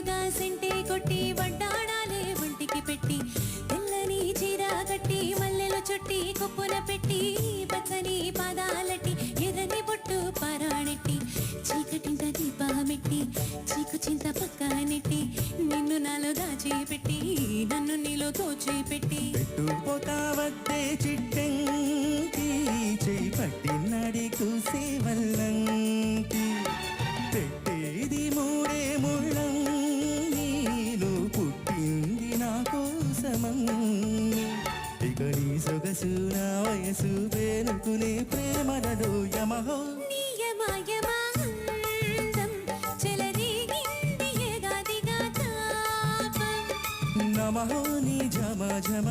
నిండుగా సెంటే కొట్టి వడ్డాణాలే ఒంటికి పెట్టి తెల్లని చీర కట్టి మల్లెలు చుట్టి కొప్పున పెట్టి పచ్చని పాదాలట్టి ఎర్రని బొట్టు పారాణెట్టి చీకటింత దీపమెట్టి చీకు చింత పక్కనెట్టి నిన్ను నాలో దాచిపెట్టి నన్ను నీలో తోచిపెట్టి పెట్టుపోతావద్దే చిట్టంకి చేయి పట్టినడి కూసే వల్లంకి పెట్టేది మూడే ముళ్ళం నేను పుట్టింది నా కోసమం ఇక నీ సొగసు నా వయసు వేనుకునే ప్రేమలలో యమహో నమహో నీ ఝమ ఝమ